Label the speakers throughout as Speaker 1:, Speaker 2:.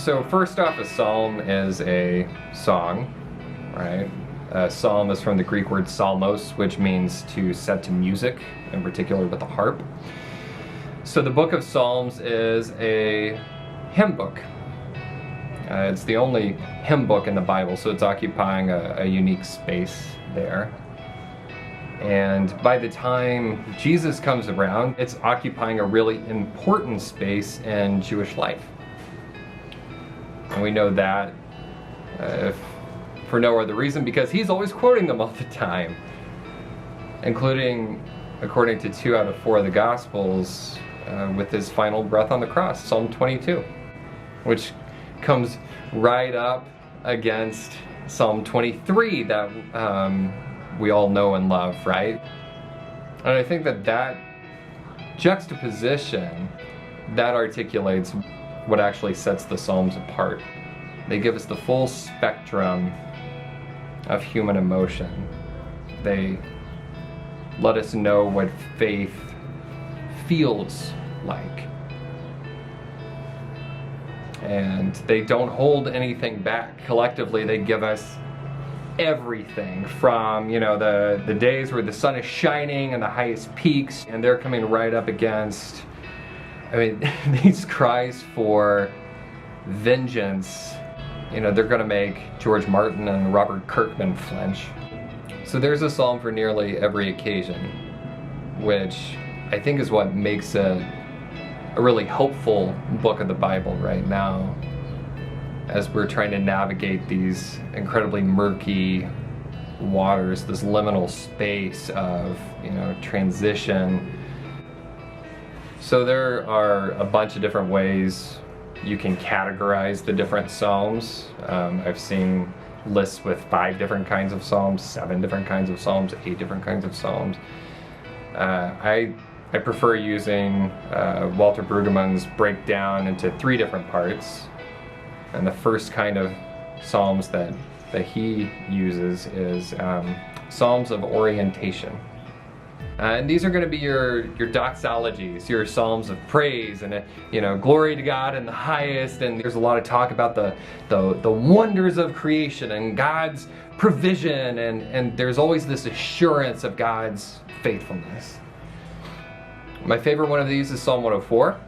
Speaker 1: So first off, a psalm is a song, right? A psalm is from the Greek word psalmos, which means to set to music, in particular with a harp. So the book of Psalms is a hymn book. It's the only hymn book in the Bible, so it's occupying a unique space there. And by the time Jesus comes around, it's occupying a really important space in Jewish life. And we know that for no other reason because he's always quoting them all the time, including, according to 2 out of 4 of the Gospels, with his final breath on the cross, Psalm 22, which comes right up against Psalm 23 that we all know and love, right? And I think that juxtaposition, that articulates what actually sets the Psalms apart. They give us the full spectrum of human emotion. They let us know what faith feels like. And they don't hold anything back. Collectively, they give us everything from, the days where the sun is shining and the highest peaks, and they're coming right up against, these cries for vengeance. They're gonna make George Martin and Robert Kirkman flinch. So there's a psalm for nearly every occasion, which I think is what makes a really hopeful book of the Bible right now, as we're trying to navigate these incredibly murky waters, this liminal space of, transition. So there are a bunch of different ways you can categorize the different psalms. I've seen lists with 5 different kinds of psalms, 7 different kinds of psalms, 8 different kinds of psalms. I prefer using Walter Brueggemann's breakdown into 3 different parts. And the first kind of psalms that he uses is psalms of orientation. And these are going to be your doxologies, your psalms of praise, and glory to God in the highest. And there's a lot of talk about the wonders of creation and God's provision, and there's always this assurance of God's faithfulness. My favorite one of these is Psalm 104,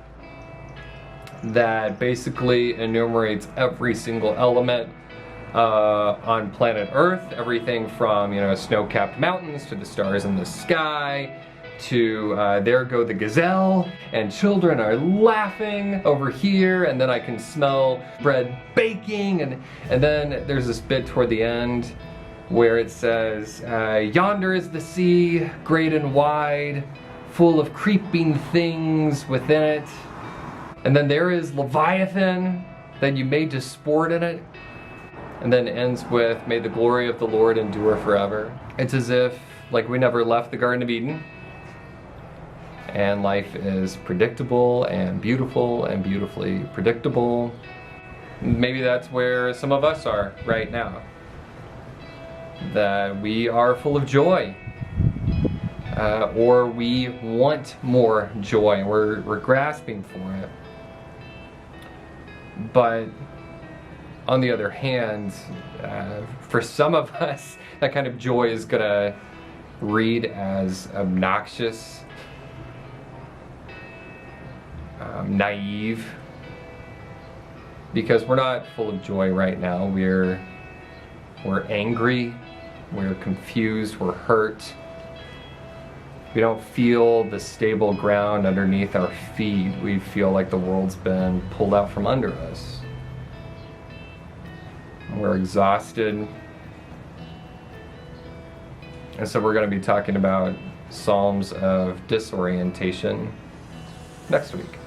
Speaker 1: that basically enumerates every single element on planet Earth, everything from snow-capped mountains to the stars in the sky, to there go the gazelle, and children are laughing over here, and then I can smell bread baking, and then there's this bit toward the end where it says, yonder is the sea, great and wide, full of creeping things within it. And then there is Leviathan, that you made to sport in it. And then ends with, may the glory of the Lord endure forever. It's as if, we never left the Garden of Eden. And life is predictable and beautiful and beautifully predictable. Maybe that's where some of us are right now. That we are full of joy. Or we want more joy. We're grasping for it. But on the other hand, for some of us, that kind of joy is gonna read as obnoxious, naive, because we're not full of joy right now. We're angry, we're confused, we're hurt. We don't feel the stable ground underneath our feet. We feel like the world's been pulled out from under us. We're exhausted. And so we're going to be talking about Psalms of disorientation next week.